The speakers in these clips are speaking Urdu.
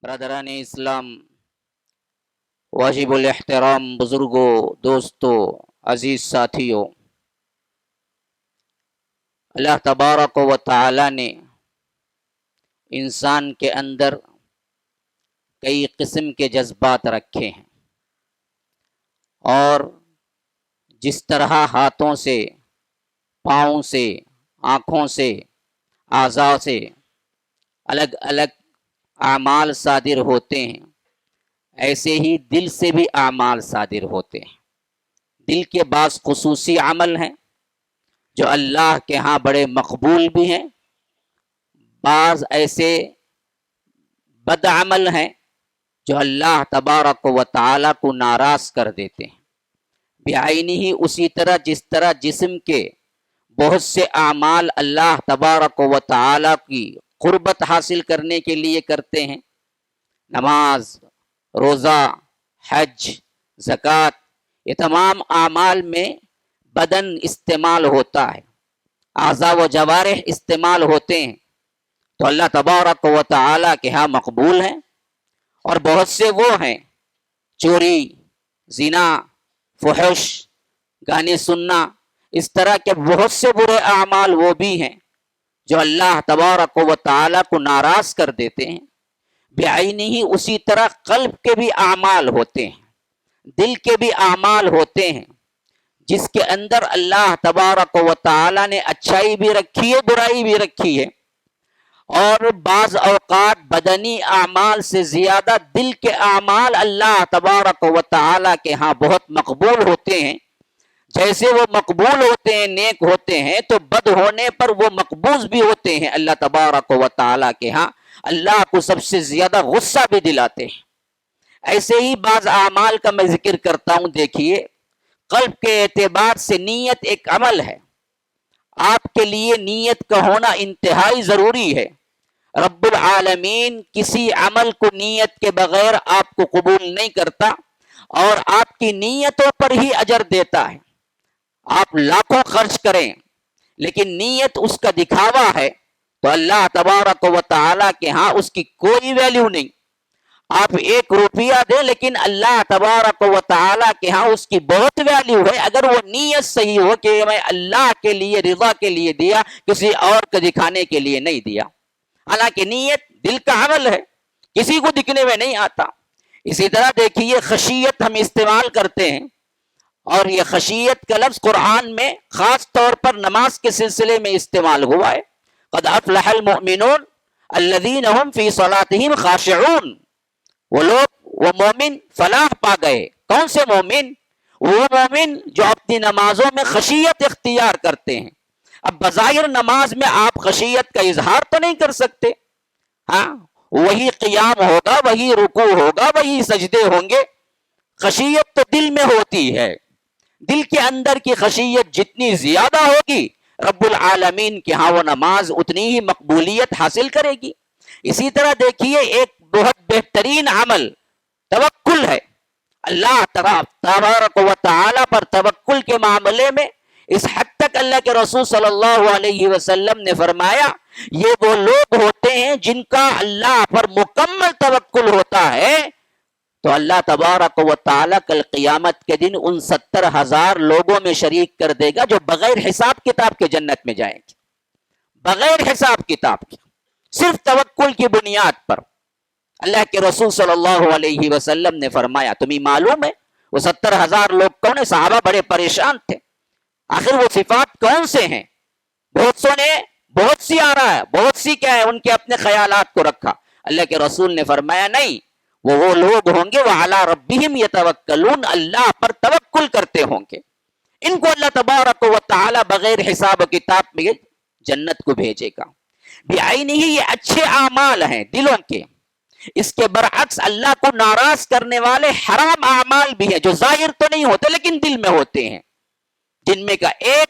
برادران اسلام، واجب الاحترام بزرگوں، دوستوں، عزیز ساتھیوں، اللہ تبارک و تعالی نے انسان کے اندر کئی قسم کے جذبات رکھے ہیں، اور جس طرح ہاتھوں سے، پاؤں سے، آنکھوں سے، اعضاء سے الگ الگ اعمال صادر ہوتے ہیں، ایسے ہی دل سے بھی اعمال صادر ہوتے ہیں۔ دل کے بعض خصوصی عمل ہیں جو اللہ کے ہاں بڑے مقبول بھی ہیں، بعض ایسے بد عمل ہیں جو اللہ تبارک و تعالیٰ کو ناراض کر دیتے ہیں۔ بعینی ہی اسی طرح جس طرح جسم کے بہت سے اعمال اللہ تبارک و تعالیٰ کی قربت حاصل کرنے کے لیے کرتے ہیں، نماز، روزہ، حج، زکوٰۃ، یہ تمام اعمال میں بدن استعمال ہوتا ہے، اعضاء و جوارح استعمال ہوتے ہیں، تو اللہ تبارک و تعالیٰ کے ہاں مقبول ہیں۔ اور بہت سے وہ ہیں، چوری، زنا، فحش، گانے سننا، اس طرح کے بہت سے برے اعمال وہ بھی ہیں جو اللہ تبارک و تعالیٰ کو ناراض کر دیتے ہیں۔ بعینی ہی اسی طرح قلب کے بھی اعمال ہوتے ہیں، دل کے بھی اعمال ہوتے ہیں، جس کے اندر اللہ تبارک و تعالیٰ نے اچھائی بھی رکھی ہے، برائی بھی رکھی ہے، اور بعض اوقات بدنی اعمال سے زیادہ دل کے اعمال اللہ تبارک و تعالیٰ کے ہاں بہت مقبول ہوتے ہیں۔ جیسے وہ مقبول ہوتے ہیں، نیک ہوتے ہیں، تو بد ہونے پر وہ مقبوض بھی ہوتے ہیں اللہ تبارک و تعالیٰ کے ہاں، اللہ کو سب سے زیادہ غصہ بھی دلاتے ہیں۔ ایسے ہی بعض اعمال کا میں ذکر کرتا ہوں۔ دیکھیے، قلب کے اعتبار سے نیت ایک عمل ہے، آپ کے لیے نیت کا ہونا انتہائی ضروری ہے۔ رب العالمین کسی عمل کو نیت کے بغیر آپ کو قبول نہیں کرتا، اور آپ کی نیتوں پر ہی اجر دیتا ہے۔ آپ لاکھوں خرچ کریں لیکن نیت اس کا دکھاوا ہے تو اللہ تبارک و تعالیٰ کے ہاں اس کی کوئی ویلیو نہیں۔ آپ 1 روپیہ دیں لیکن اللہ تبارک و تعالیٰ کے ہاں اس کی بہت ویلیو ہے، اگر وہ نیت صحیح ہو کہ میں اللہ کے لیے، رضا کے لیے دیا، کسی اور کو دکھانے کے لیے نہیں دیا۔ حالانکہ نیت دل کا عمل ہے، کسی کو دکھنے میں نہیں آتا۔ اسی طرح دیکھیے، خشیت ہم استعمال کرتے ہیں، اور یہ خشیت کا لفظ قرآن میں خاص طور پر نماز کے سلسلے میں استعمال ہوا ہے۔ قد افلح المؤمنون الذین هم فی صلاتهم خاشعون، وہ لوگ، وہ مومن فلاح پا گئے۔ کون سے مومن؟ وہ مومن جو اپنی نمازوں میں خشیت اختیار کرتے ہیں۔ اب بظاہر نماز میں آپ خشیت کا اظہار تو نہیں کر سکتے، ہاں، وہی قیام ہوگا، وہی رکوع ہوگا، وہی سجدے ہوں گے، خشیت تو دل میں ہوتی ہے۔ دل کے اندر کی خشیت جتنی زیادہ ہوگی، رب العالمین کے ہاں وہ نماز اتنی ہی مقبولیت حاصل کرے گی۔ اسی طرح دیکھیے، ایک بہت بہترین عمل توکل ہے۔ اللہ تبارک و تعالیٰ پر توکل کے معاملے میں اس حد تک اللہ کے رسول صلی اللہ علیہ وسلم نے فرمایا، یہ وہ لوگ ہوتے ہیں جن کا اللہ پر مکمل توکل ہوتا ہے، تو اللہ تبارک و تعالیٰ کل قیامت کے دن ان 70,000 لوگوں میں شریک کر دے گا جو بغیر حساب کتاب کے جنت میں جائیں گے، بغیر حساب کتاب کے، صرف توکل کی بنیاد پر۔ اللہ کے رسول صلی اللہ علیہ وسلم نے فرمایا، تمہیں معلوم ہے وہ 70,000 لوگ کون ہیں؟ صحابہ بڑے پریشان تھے، آخر وہ صفات کون سے ہیں؟ بہت سو نے بہت سی آ رہا ہے، بہت سی کیا ہے، ان کے اپنے خیالات کو رکھا۔ اللہ کے رسول نے فرمایا، نہیں، وہ لوگ ہوں گے وَعَلَىٰ رَبِّهِمْ يَتَوَكَّلُونَ، اللہ پر توکل کرتے ہوں گے، ان کو اللہ تبارک و تعالی بغیر حساب و کتاب میں جنت کو بھیجے گا۔ بعینہ ہی یہ اچھے اعمال ہیں دلوں کے۔ اس کے برعکس اللہ کو ناراض کرنے والے حرام اعمال بھی ہیں جو ظاہر تو نہیں ہوتے لیکن دل میں ہوتے ہیں، جن میں کا ایک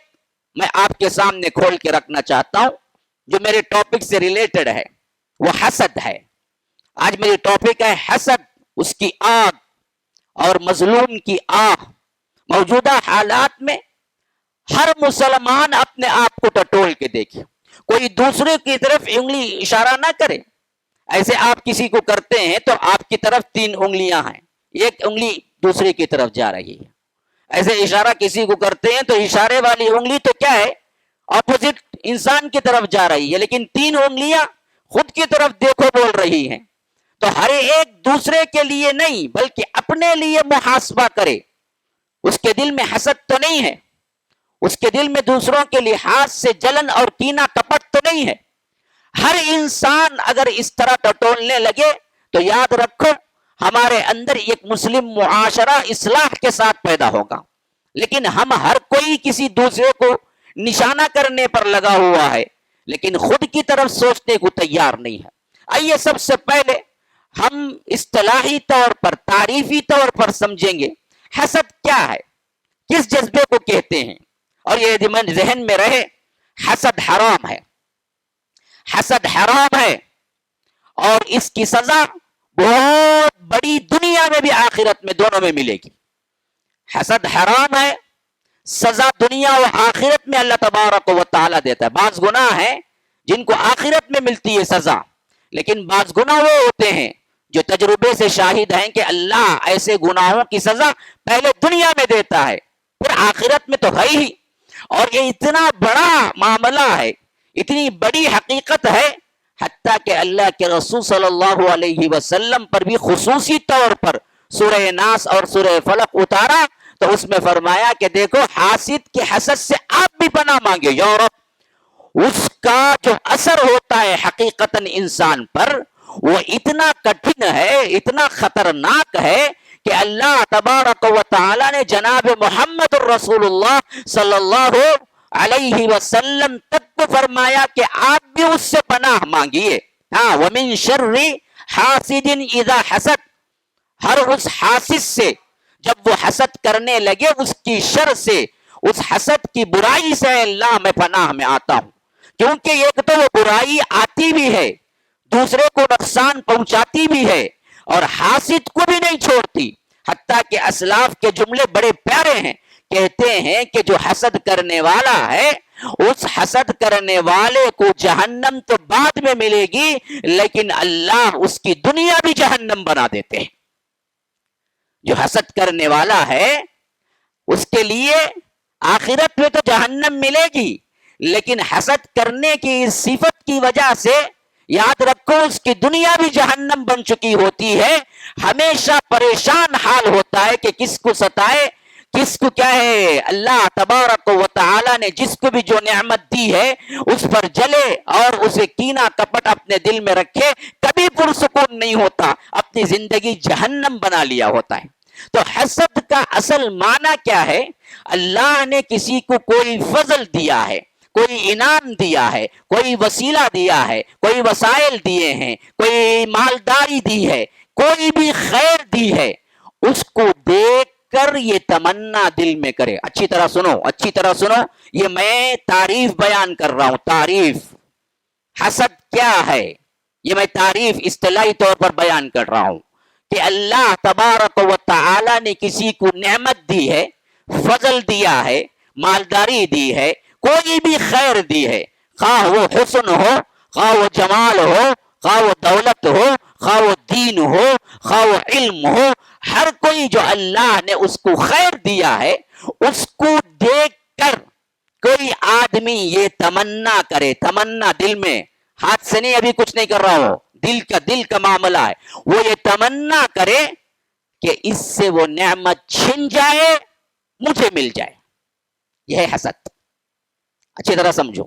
میں آپ کے سامنے کھول کے رکھنا چاہتا ہوں جو میرے ٹاپک سے ریلیٹڈ ہے، وہ حسد ہے۔ آج میری ٹاپک ہے حسد، اس کی آگ اور مظلوم کی آہ۔ موجودہ حالات میں ہر مسلمان اپنے آپ کو ٹٹول کے دیکھے، کوئی دوسرے کی طرف انگلی اشارہ نہ کرے۔ ایسے آپ کسی کو کرتے ہیں تو آپ کی طرف 3 انگلیاں ہیں، ایک انگلی دوسرے کی طرف جا رہی ہے. ایسے اشارہ کسی کو کرتے ہیں تو اشارے والی انگلی تو کیا ہے، اپوزٹ انسان کی طرف جا رہی ہے، لیکن 3 انگلیاں خود کی طرف دیکھو بول رہی ہیں. تو ہر ایک دوسرے کے لیے نہیں بلکہ اپنے لیے محاسبہ کرے. اس کے دل میں حسد تو نہیں ہے، اس کے دل میں دوسروں کے لحاظ سے جلن اور کینہ کپٹ تو نہیں ہے. ہر انسان اگر اس طرح ٹٹولنے لگے تو یاد رکھو ہمارے اندر ایک مسلم معاشرہ اصلاح کے ساتھ پیدا ہوگا. لیکن ہم ہر کوئی کسی دوسرے کو نشانہ کرنے پر لگا ہوا ہے، لیکن خود کی طرف سوچنے کو تیار نہیں ہے. آئیے سب سے پہلے ہم اصطلاحی طور پر، تعریفی طور پر سمجھیں گے حسد کیا ہے، کس جذبے کو کہتے ہیں. اور یہ ذہن میں رہے، حسد حرام ہے، حسد حرام ہے، اور اس کی سزا بہت بڑی، دنیا میں بھی آخرت میں دونوں میں ملے گی. حسد حرام ہے، سزا دنیا و آخرت میں اللہ تبارک و تعالیٰ دیتا ہے. بعض گناہ ہیں جن کو آخرت میں ملتی ہے سزا، لیکن بعض گناہ وہ ہوتے ہیں جو تجربے سے شاہد ہیں کہ اللہ ایسے گناہوں کی سزا پہلے دنیا میں دیتا ہے، پھر آخرت میں تو ہے ہی. اور یہ اتنا بڑا معاملہ ہے، اتنی بڑی حقیقت ہے، حتیٰ کہ اللہ کے رسول صلی اللہ علیہ وسلم پر بھی خصوصی طور پر سورہ ناس اور سورہ فلق اتارا تو اس میں فرمایا کہ دیکھو حاسد کے حسد سے آپ بھی پناہ مانگے یا رب. اس کا جو اثر ہوتا ہے حقیقتاً انسان پر وہ اتنا کٹھن ہے، اتنا خطرناک ہے کہ اللہ تبارک و تعالی نے جناب محمد الرسول اللہ صلی اللہ علیہ وسلم تک کو فرمایا کہ آپ بھی اس سے پناہ مانگیے. ہاں، وَمِن شَرِّ حَاسِدٍ إِذَا حَسَدَ، ہر اس حاسد سے جب وہ حسد کرنے لگے، اس کی شر سے، اس حسد کی برائی سے اللہ میں پناہ میں آتا ہوں. کیونکہ ایک تو وہ برائی آتی بھی ہے، دوسرے کو نقصان پہنچاتی بھی ہے، اور حاسد کو بھی نہیں چھوڑتی. حتیٰ کہ اسلاف کے جملے بڑے پیارے ہیں، کہتے ہیں کہ جو حسد کرنے والا ہے اس حسد کرنے والے کو جہنم تو بعد میں ملے گی، لیکن اللہ اس کی دنیا بھی جہنم بنا دیتے ہیں. جو حسد کرنے والا ہے اس کے لیے آخرت میں تو جہنم ملے گی، لیکن حسد کرنے کی اس صفت کی وجہ سے یاد رکھو اس کی دنیا بھی جہنم بن چکی ہوتی ہے. ہمیشہ پریشان حال ہوتا ہے کہ کس کو ستائے، کس کو کیا ہے. اللہ تبارک و تعالی نے جس کو بھی جو نعمت دی ہے اس پر جلے اور اسے کینہ کپٹ اپنے دل میں رکھے، کبھی پرسکون نہیں ہوتا، اپنی زندگی جہنم بنا لیا ہوتا ہے. تو حسد کا اصل معنی کیا ہے؟ اللہ نے کسی کو کوئی فضل دیا ہے، کوئی انعام دیا ہے، کوئی وسیلہ دیا ہے، کوئی وسائل دیے ہیں، کوئی مالداری دی ہے، کوئی بھی خیر دی ہے، اس کو دیکھ کر یہ تمنا دل میں کرے. اچھی طرح سنو، اچھی طرح سنو، یہ میں تعریف بیان کر رہا ہوں. تعریف حسد کیا ہے یہ میں تعریف اصطلاحی طور پر بیان کر رہا ہوں کہ اللہ تبارک و تعالی نے کسی کو نعمت دی ہے، فضل دیا ہے، مالداری دی ہے، کوئی بھی خیر دی ہے، خواہ وہ حسن ہو، خواہ وہ جمال ہو، خواہ وہ دولت ہو، خواہ وہ دین ہو، خواہ وہ علم ہو، ہر کوئی جو اللہ نے اس کو خیر دیا ہے، اس کو دیکھ کر کوئی آدمی یہ تمنا کرے، تمنا دل میں، ہاتھ سے نہیں، ابھی کچھ نہیں کر رہا ہو، دل کا معاملہ ہے، وہ یہ تمنا کرے کہ اس سے وہ نعمت چھن جائے، مجھے مل جائے. یہ ہے حسد. اچھی طرح سمجھو،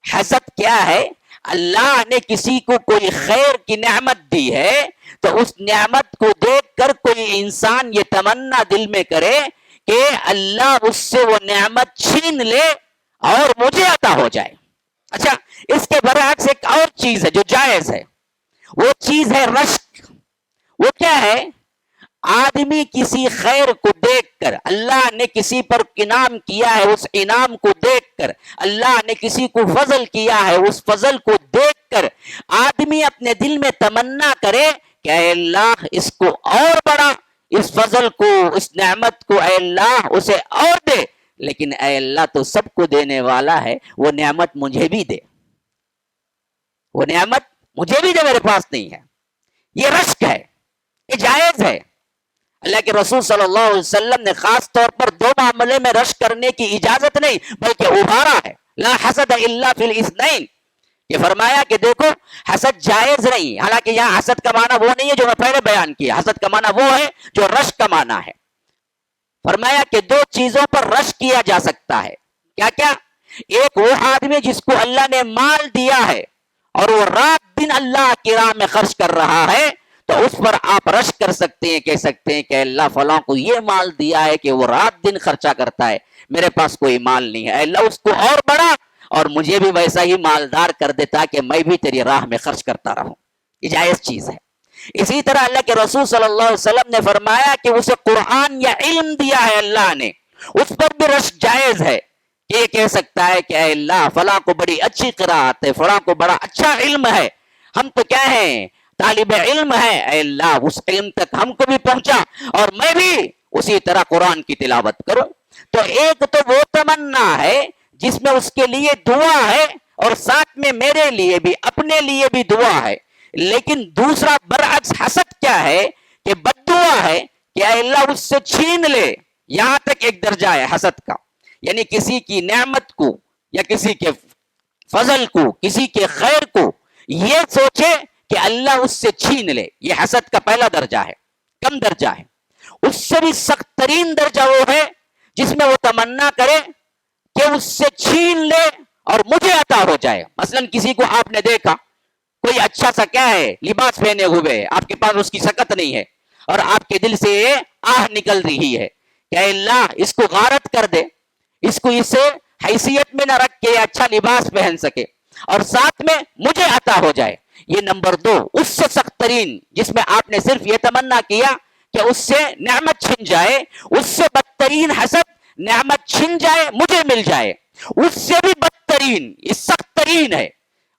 حسد کیا ہے؟ اللہ نے کسی کو کوئی خیر کی نعمت دی ہے تو اس نعمت کو دیکھ کر کوئی انسان یہ تمنا دل میں کرے کہ اللہ اس سے وہ نعمت چھین لے اور مجھے عطا ہو جائے. اچھا، اس کے برعکس ایک اور چیز ہے جو جائز ہے، وہ چیز ہے رشک. وہ کیا ہے؟ آدمی کسی خیر کو دیکھ کر، اللہ نے کسی پر انعام کیا ہے، اس انعام کو دیکھ کر، اللہ نے کسی کو فضل کیا ہے، اس فضل کو دیکھ کر آدمی اپنے دل میں تمنا کرے کہ اے اللہ اس کو اور بڑا، اس فضل کو، اس نعمت کو اے اللہ اسے اور دے، لیکن اے اللہ تو سب کو دینے والا ہے، وہ نعمت مجھے بھی دے، وہ نعمت مجھے بھی جو میرے پاس نہیں ہے. یہ رشک ہے, یہ جائز ہے. اللہ کے رسول صلی اللہ علیہ وسلم نے خاص طور پر دو معاملے میں رشک کرنے کی اجازت نہیں بلکہ ابھارا ہے. لا حسد الا فی الاثنین. یہ فرمایا کہ دیکھو حسد جائز نہیں. حالانکہ یہاں حسد کا معنی وہ نہیں ہے جو میں پہلے بیان کیا. حسد کا معنی وہ ہے جو رشک کا معنی ہے. فرمایا کہ دو چیزوں پر رشک کیا جا سکتا ہے. کیا کیا؟ ایک وہ آدمی جس کو اللہ نے مال دیا ہے اور وہ رات دن اللہ کی راہ میں خرچ کر رہا ہے, تو اس پر آپ رشک کر سکتے ہیں, کہہ سکتے ہیں کہ اللہ فلاں کو یہ مال دیا ہے کہ وہ رات دن خرچہ کرتا ہے, میرے پاس کوئی مال نہیں ہے, اللہ اس کو اور بڑا اور مجھے بھی ویسا ہی مالدار کر دے تاکہ میں بھی تیری راہ میں خرچ کرتا رہوں. یہ جائز چیز ہے. اسی طرح اللہ کے رسول صلی اللہ علیہ وسلم نے فرمایا کہ اسے قرآن یا علم دیا ہے اللہ نے, اس پر بھی رشک جائز ہے. یہ کہہ سکتا ہے کہ اے اللہ فلاں کو بڑی اچھی قرات ہے, فلاں کو بڑا اچھا علم ہے, ہم تو کیا ہیں طالب علم ہے, اے اللہ اس علم تک ہم کو بھی پہنچا اور میں بھی اسی طرح قرآن کی تلاوت کروں. تو ایک تو وہ تمنا ہے جس میں اس کے لیے دعا ہے اور ساتھ میں میرے لیے بھی اپنے لیے بھی دعا ہے. لیکن دوسرا برعکس حسد کیا ہے کہ بد دعا ہے کہ اے اللہ اس سے چھین لے. یہاں تک ایک درجہ ہے حسد کا, یعنی کسی کی نعمت کو یا کسی کے فضل کو کسی کے خیر کو یہ سوچے کہ اللہ اس سے چھین لے. یہ حسد کا پہلا درجہ ہے, کم درجہ ہے. اس سے بھی سخت ترین درجہ وہ ہے جس میں وہ تمنا کرے کہ اس سے چھین لے اور مجھے عطا ہو جائے. مثلا کسی کو آپ نے دیکھا کوئی اچھا سا کیا ہے لباس پہنے ہوئے, آپ کے پاس اس کی سکت نہیں ہے اور آپ کے دل سے آہ نکل رہی ہے کہ اے اللہ اس کو غارت کر دے, اس کو اس سے حیثیت میں نہ رکھ کے اچھا لباس پہن سکے اور ساتھ میں مجھے عطا ہو جائے. یہ نمبر دو, اس سے سخت ترین جس میں آپ نے صرف یہ تمنا کیا کہ اس سے نعمت چھن جائے. اس سے بدترین حسد نعمت چھن جائے مجھے مل جائے, اس سے بھی بدترین یہ سخت ترین ہے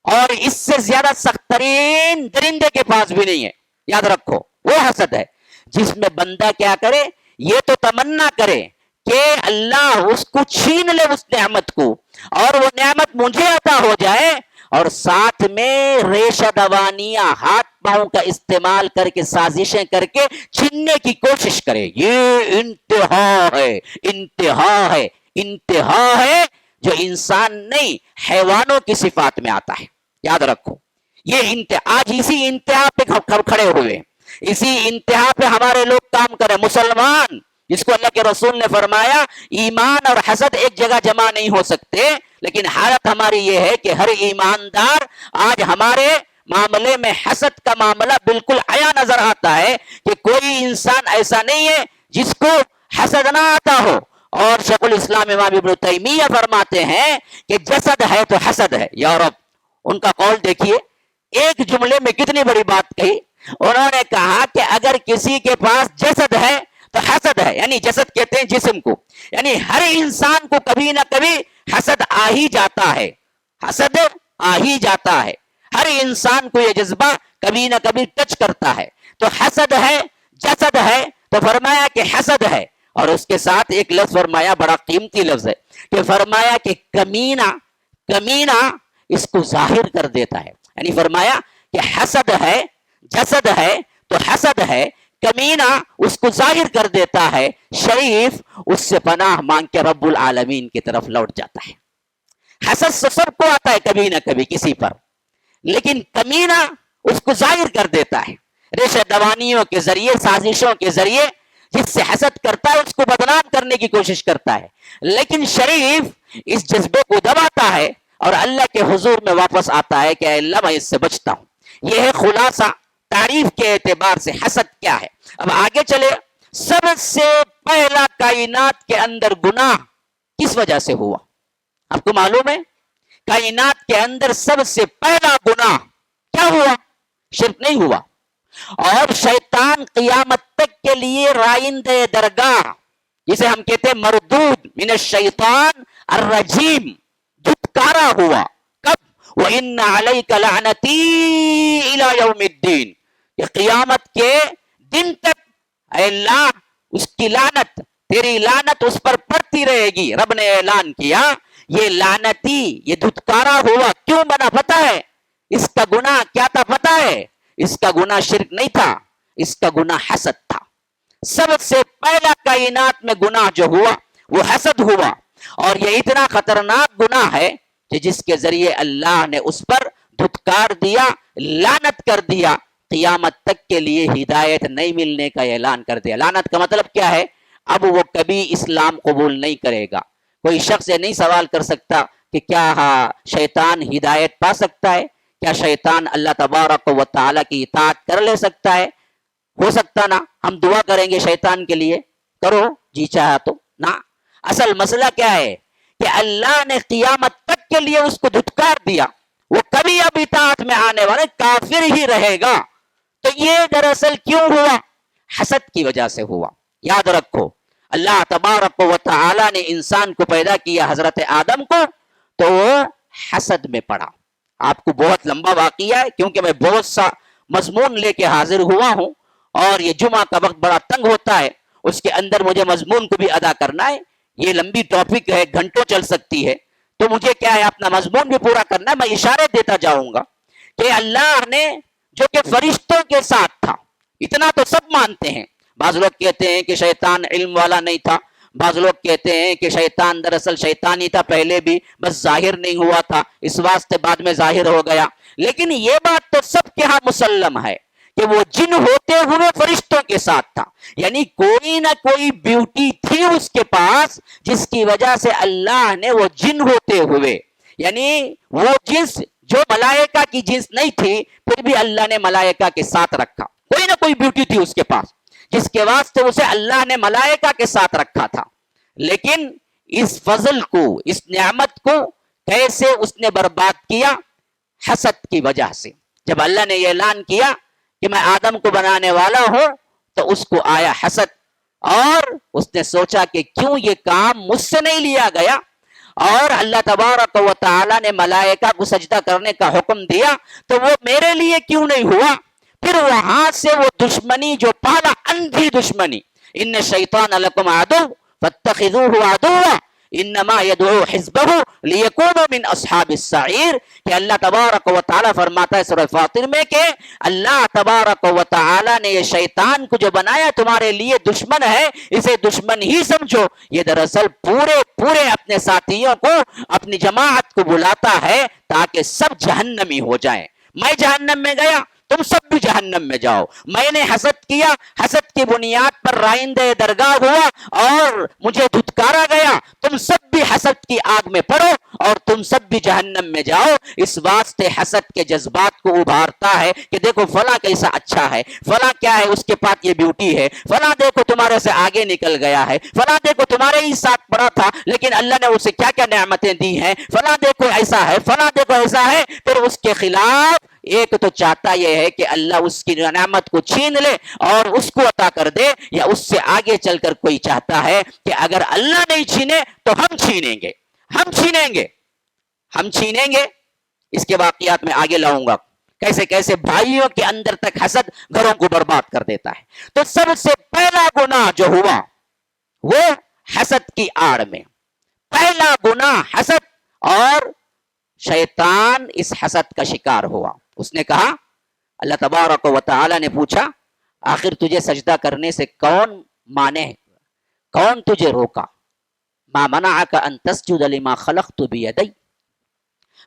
اور اس سے زیادہ سخت ترین درندے کے پاس بھی نہیں ہے. یاد رکھو وہ حسد ہے جس میں بندہ کیا کرے, یہ تو تمنا کرے کہ اللہ اس کو چھین لے اس نعمت کو اور وہ نعمت مجھے عطا ہو جائے, اور ساتھ میں ریشہ دوانیاں ہاتھ پاؤں کا استعمال کر کے سازشیں کر کے چھیننے کی کوشش کرے. یہ انتہا ہے, انتہا ہے, انتہا ہے جو انسان نہیں حیوانوں کی صفات میں آتا ہے. یاد رکھو یہ انتہا, آج اسی انتہا پہ کھڑے ہوئے, اسی انتہا پہ ہمارے لوگ کام کرے. مسلمان جس کو اللہ کے رسول نے فرمایا ایمان اور حسد ایک جگہ جمع نہیں ہو سکتے, لیکن حالت ہماری یہ ہے کہ ہر ایماندار آج ہمارے معاملے میں حسد کا معاملہ بالکل عیا نظر آتا ہے کہ کوئی انسان ایسا نہیں ہے جس کو حسد نہ آتا ہو. اور شیخ الاسلام امام ابن تیمیہ فرماتے ہیں کہ جسد ہے تو حسد ہے. یا رب, ان کا قول دیکھیے, ایک جملے میں کتنی بڑی بات کہی. انہوں نے کہا کہ اگر کسی کے پاس جسد ہے تو حسد ہے, یعنی جسد کہتے ہیں جسم کو, یعنی ہر انسان کو کبھی نہ کبھی حسد آ ہی جاتا ہے, حسد آ ہی جاتا ہے. ہر انسان کو یہ جذبہ کبھی نہ کبھی ٹچ کرتا ہے. تو حسد ہے, جسد ہے, تو فرمایا کہ حسد ہے. اور اس کے ساتھ ایک لفظ فرمایا, بڑا قیمتی لفظ ہے, کہ فرمایا کہ کمینہ, کمینہ اس کو ظاہر کر دیتا ہے. یعنی فرمایا کہ حسد ہے, جسد ہے تو حسد ہے, کمینہ اس کو ظاہر کر دیتا ہے, شریف اس سے پناہ مانگ کے رب العالمین کی طرف لوٹ جاتا ہے. حسد سب کو آتا ہے کبھی نہ کبھی کسی پر, لیکن کمینہ اس کو ظاہر کر دیتا ہے ریشہ دوانیوں کے ذریعے, سازشوں کے ذریعے. جس سے حسد کرتا ہے اس کو بدنام کرنے کی کوشش کرتا ہے, لیکن شریف اس جذبے کو دباتا ہے اور اللہ کے حضور میں واپس آتا ہے کہ اے اللہ میں اس سے بچتا ہوں. یہ ہے خلاصہ تعریف کے اعتبار سے حسد کیا ہے. اب آگے چلے. سب سے پہلا کائنات کے اندر گناہ کس وجہ سے ہوا؟ آپ کو معلوم ہے کائنات کے اندر سب سے پہلا گناہ کیا ہوا؟ شرک نہیں ہوا. اور شیطان قیامت تک کے لیے رائندہ درگاہ, جسے ہم کہتے ہیں مردود من الشیطان الرجیم, دھتکارا ہوا. کب؟ وَإِنَّ عَلَيْكَ لَعْنَتِي إِلَى يَوْمِ الدِّينِ, کہ قیامت کے دن تک اے اللہ اس کی لعنت, تیری لعنت اس پر پڑتی رہے گی. رب نے اعلان کیا یہ لعنتی, یہ دھتکارا ہوا. کیوں بنا پتہ ہے؟ اس کا گناہ کیا تھا پتا ہے؟ اس کا گناہ شرک نہیں تھا، اس کا گناہ حسد تھا۔ سب سے پہلا کائنات میں گناہ جو ہوا وہ حسد ہوا، اور یہ اتنا خطرناک گناہ ہے کہ جس کے ذریعے اللہ نے اس پر دھتکار دیا، لعنت کر دیا، قیامت تک کے لیے ہدایت نہیں ملنے کا اعلان کر دیا۔ لعنت کا مطلب کیا ہے؟ اب وہ کبھی اسلام قبول نہیں کرے گا۔ کوئی شخص یہ نہیں سوال کر سکتا کہ کیا شیطان ہدایت پا سکتا ہے؟ کیا شیطان اللہ تبارک و تعالیٰ کی اطاعت کر لے سکتا ہے؟ ہو سکتا نا؟ ہم دعا کریں گے شیطان کے لیے، کرو جی چاہا تو نا۔ اصل مسئلہ کیا ہے کہ اللہ نے قیامت تک کے لیے اس کو دھتکار دیا، وہ کبھی اب اطاعت میں آنے والے کافر ہی رہے گا۔ تو یہ دراصل کیوں ہوا؟ حسد کی وجہ سے ہوا۔ یاد رکھو، اللہ تبارک و تعالی نے انسان کو پیدا کیا، حضرت آدم کو، تو وہ حسد میں پڑا۔ آپ کو بہت لمبا واقعہ ہے، کیونکہ میں بہت سا مضمون لے کے حاضر ہوا ہوں، اور یہ جمعہ کا وقت بڑا تنگ ہوتا ہے، اس کے اندر مجھے مضمون کو بھی ادا کرنا ہے۔ یہ لمبی ٹاپک ہے، گھنٹوں چل سکتی ہے، تو مجھے کیا ہے اپنا مضمون بھی پورا کرنا ہے۔ میں اشارے دیتا جاؤں گا کہ اللہ نے جو کہ فرشتوں کے ساتھ تھا، اتنا تو سب مانتے ہیں۔ بعض لوگ کہتے ہیں کہ شیطان علم والا نہیں تھا، بعض لوگ کہتے ہیں کہ شیطان دراصل شیطان ہی تھا پہلے بھی، بس ظاہر نہیں ہوا تھا، اس واسطے بعد میں ظاہر ہو گیا۔ لیکن یہ بات تو سب کے ہاں مسلم ہے کہ وہ جن ہوتے ہوئے فرشتوں کے ساتھ تھا، یعنی کوئی نہ کوئی بیوٹی تھی اس کے پاس، جس کی وجہ سے اللہ نے وہ جن ہوتے ہوئے، یعنی وہ جنس جو ملائکہ کی جنس نہیں تھی، پھر بھی اللہ نے ملائکہ کے ساتھ رکھا۔ کوئی نہ کوئی بیوٹی تھی اس کے پاس، جس کے واسطے اسے اللہ نے ملائکہ کے ساتھ رکھا تھا۔ لیکن اس فضل کو، اس نعمت کو کیسے اس نے برباد کیا؟ حسد کی وجہ سے۔ جب اللہ نے یہ اعلان کیا کہ میں آدم کو بنانے والا ہوں، تو اس کو آیا حسد، اور اس نے سوچا کہ کیوں یہ کام مجھ سے نہیں لیا گیا، اور اللہ تبارک و تعالی نے ملائکہ کو سجدہ کرنے کا حکم دیا، تو وہ میرے لیے کیوں نہیں ہوا؟ پھر وہاں سے وہ دشمنی جو پالا، اندھی دشمنی، ان الشیطان لکم عدو فاتخذوہ عدوا انما یدعو حزبہ لیکونوا من اصحاب السعیر، کہ اللہ تبارک و تعالی فرماتا ہے سورہ فاطر میں کہ اللہ تبارک و تعالی نے یہ شیطان کو جو بنایا تمہارے لیے دشمن ہے، اسے دشمن ہی سمجھو۔ یہ دراصل پورے اپنے ساتھیوں کو، اپنی جماعت کو بلاتا ہے تاکہ سب جہنمی ہو جائیں۔ میں جہنم میں گیا، تم سب بھی جہنم میں جاؤ۔ میں نے حسد کیا، حسد کی بنیاد پر رائندہ درگاہ ہوا اور مجھے دھتکارا گیا، تم سب بھی حسد کی آگ میں پڑو اور تم سب بھی جہنم میں جاؤ۔ اس واسطے حسد کے جذبات کو ابھارتا ہے کہ دیکھو فلاں کیسا اچھا ہے، فلاں کیا ہے اس کے پاس یہ بیوٹی ہے، فلاں دیکھو تمہارے سے آگے نکل گیا ہے، فلاں دیکھو تمہارے ہی ساتھ پڑا تھا لیکن اللہ نے اسے کیا کیا نعمتیں دی ہیں، فلاں دیکھو ایسا ہے، فلاں دیکھو ایسا ہے۔ پھر اس کے خلاف ایک تو چاہتا یہ ہے کہ اللہ اس کی نعمت کو چھین لے اور اس کو عطا کر دے، یا اس سے آگے چل کر کوئی چاہتا ہے کہ اگر اللہ نہیں چھینے تو ہم چھینیں گے، ہم چھینیں گے، ہم چھینیں گے۔ اس کے واقعات میں آگے لاؤں گا، کیسے کیسے بھائیوں کے اندر تک حسد گھروں کو برباد کر دیتا ہے۔ تو سب سے پہلا گناہ جو ہوا وہ حسد کی آڑ میں، پہلا گناہ حسد، اور شیطان اس حسد کا شکار ہوا۔ اس نے کہا، اللہ تبارک و تعالی نے پوچھا آخر تجھے سجدہ کرنے سے کون مانے، کون تجھے روکا؟ ما منعک ان تسجد لما خلقت بیدی،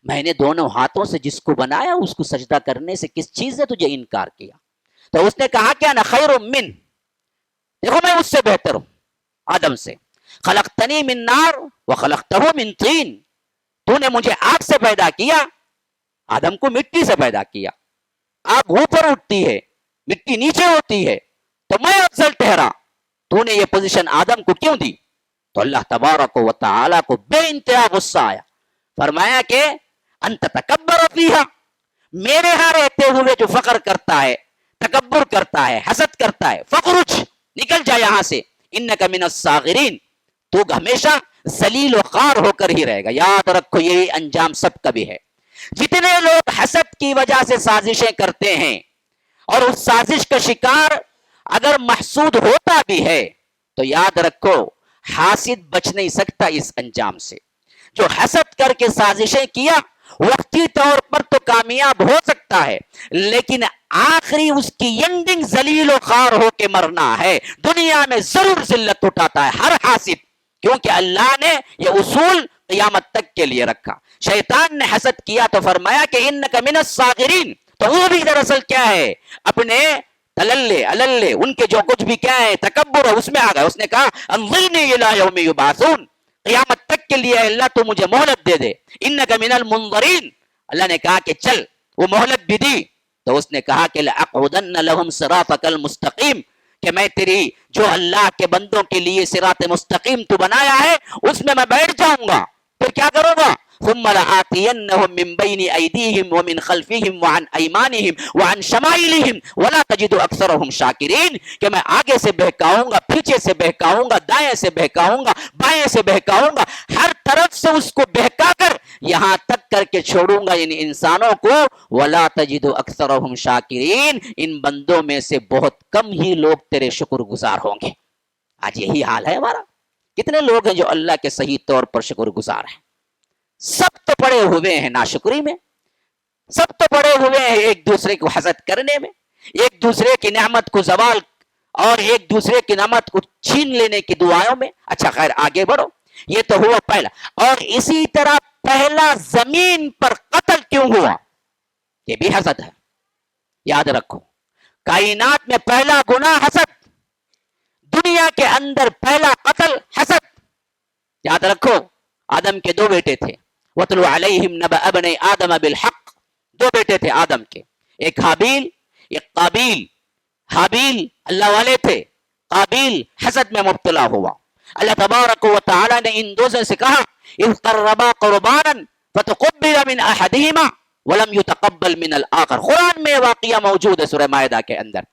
میں نے دونوں ہاتھوں سے جس کو بنایا اس کو سجدہ کرنے سے کس چیز نے تجھے انکار کیا؟ تو اس نے کہا کہ انا خیر من، دیکھو میں اس سے بہتر ہوں آدم سے، خلقتنی من نار وخلقتہ من طین، تو نے مجھے آگ سے پیدا کیا، آدم کو مٹی سے پیدا کیا۔ آگ اوپر اٹھتی ہے، مٹی نیچے ہوتی ہے، تو میں افضل ٹھہرا، تو نے یہ پوزیشن آدم کو کیوں دی؟ تو اللہ تبارک و تعالی کو بے انتہا غصہ آیا، فرمایا کہ انت تکبر فیہا، میرے ہاں رہتے ہوئے جو فخر کرتا ہے، تکبر کرتا ہے، حسد کرتا ہے، فخرج، نکل جا یہاں سے، انک من الصاغرین، تو ہمیشہ ذلیل و خوار ہو کر ہی رہے گا۔ یاد رکھو یہی انجام سب کا بھی ہے۔ جتنے لوگ حسد کی وجہ سے سازشیں کرتے ہیں اور اس سازش کا شکار اگر محسود ہوتا بھی ہے، تو یاد رکھو حاسد بچ نہیں سکتا اس انجام سے۔ جو حسد کر کے سازشیں کیا وقتی طور پر تو کامیاب ہو سکتا ہے لیکن آخری اس کی اینڈنگ ذلیل و خوار ہو کے مرنا ہے. دنیا میں ضرور ذلت اٹھاتا ہے ہر حاسد، کیونکہ اللہ نے یہ اصول قیامت تک کے لیے رکھا. شیطان نے حسد کیا تو فرمایا کہ انک من الصاغرین، تو وہ بھی دراصل کیا ہے، اپنے تللے اللے ان کے جو کچھ بھی کیا ہے تکبر ہے اس میں آ گیا. اس نے کہا انظرنی الی یوم یبعثون، قیامت تک کے لیے اللہ تو مجھے مہلت دے دے. انک من المنظرین، اللہ نے کہا کہ چل، وہ مہلت بھی دی. تو اس نے کہا کہ لأقعدن لهم صراطک المستقیم، کہ میں تیری جو اللہ کے بندوں کے لیے صراط مستقیم تو بنایا ہے اس میں بیٹھ جاؤں گا. پھر کیا کروں گا؟ ثم لآتینہم من بین ایدیہم ومن خلفہم وعن ایمانہم وعن شمائلہم ولا تجد اکثرہم شاکرین، کہ میں آگے سے بہکاؤں گا، پیچھے سے بہکاؤں گا، دائیں سے بہکاؤں گا، بائیں سے بہکاؤں گا، ہر طرف سے اس کو بہکا کر یہاں تک کر کے چھوڑوں گا ان انسانوں کو. ولا تجد اکثرہم شاکرین، ان بندوں میں سے بہت کم ہی لوگ تیرے شکر گزار ہوں گے. آج یہی حال ہے ہمارا. کتنے لوگ ہیں جو اللہ کے صحیح طور پر شکر گزار ہیں؟ سب تو پڑے ہوئے ہیں ناشکری میں، سب تو پڑے ہوئے ہیں ایک دوسرے کو حسد کرنے میں، ایک دوسرے کی نعمت کو زوال اور ایک دوسرے کی نعمت کو چھین لینے کی دعاؤں میں. اچھا خیر آگے بڑھو. یہ تو ہوا پہلا. اور اسی طرح پہلا زمین پر قتل کیوں ہوا؟ یہ بھی حسد ہے. یاد رکھو کائنات میں پہلا گناہ حسد، دنیا کے اندر پہلا قتل حسد. یاد رکھو آدم کے دو بیٹے تھے، وَاتْلُ عَلَيْهِمْ نَبَأَ ابْنَيْ آدَمَ بِالْحَقِّ، دو بیٹے تھے آدم کے، ایک حابیل ایک قابیل. حابیل اللہ والے تھے، قابیل حسد میں مبتلا ہوا. اللہ تبارک و تعالی نے ان دو سے کہا اذ قربا قربانا فتقبل من احدهما ولم يتقبل من الاخر. قرآن میں واقعہ موجود ہے سورہ مائدہ کے اندر.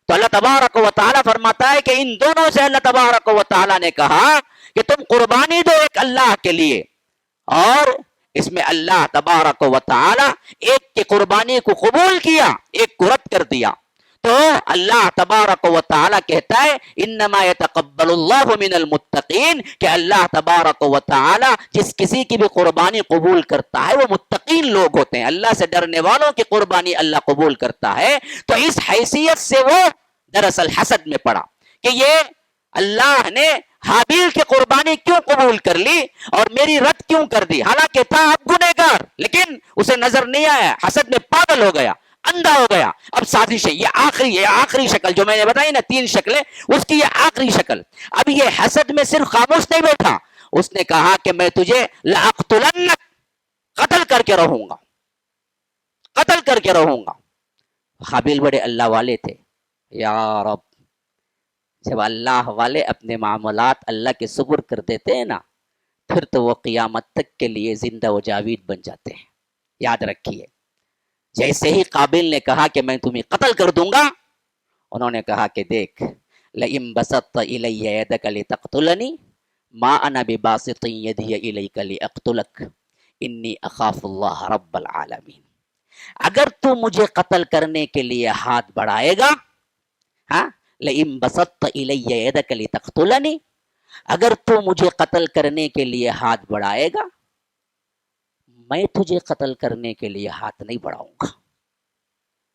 تو اللہ تبارک و تعالی فرماتا ہے کہ ان دونوں سے اللہ تبارک و تعالی نے کہا کہ تم قربانی دو ایک اللہ کے لیے، اور اس میں اللہ تبارک و تعالی ایک کی قربانی کو قبول کیا، ایک کو رد کر دیا. تو اللہ تبارک و تعالی کہتا ہے انما یتقبل اللہ من المتقین، کہ اللہ تبارک و تعالی جس کسی کی بھی قربانی قبول کرتا ہے وہ متقین لوگ ہوتے ہیں، اللہ سے ڈرنے والوں کی قربانی اللہ قبول کرتا ہے. تو اس حیثیت سے وہ دراصل حسد میں پڑا کہ یہ اللہ نے حابیل کی قربانی کیوں قبول کر لی اور میری رد کیوں کر دی، حالانکہ تھا اب گنہگار، لیکن اسے نظر نہیں آیا، حسد میں پاگل ہو گیا، اندھا ہو گیا. اب سازش ہے، یہ آخری شکل جو میں نے بتائی نا 3 شکلیں، اس کی یہ آخری شکل. اب یہ حسد میں صرف خاموش نہیں بیٹھا، اس نے کہا کہ میں تجھے لأقتلنک، قتل کر کے رہوں گا، قتل کر کے رہوں گا. حابیل بڑے اللہ والے تھے. یا رب، جب اللہ والے اپنے معاملات اللہ کے سپرد کر دیتے ہیں نا، پھر تو وہ قیامت تک کے لیے زندہ و جاوید بن جاتے ہیں. یاد رکھیے جیسے ہی قابل نے کہا کہ میں تمہیں قتل کر دوں گا، انہوں نے کہا کہ دیکھ لئن بسطت الی یدک لتقتلنی ما انا بباسط یدی الیک لاقتلک انی اخاف اللہ رب العالمین. اگر تو مجھے قتل کرنے کے لیے ہاتھ بڑھائے گا، ہاں لئن بسطت الی یدک لتقتلنی، اگر تو مجھے قتل کرنے کے لیے ہاتھ بڑھائے گا، میں تجھے قتل کرنے کے لیے ہاتھ نہیں بڑھاؤں گا.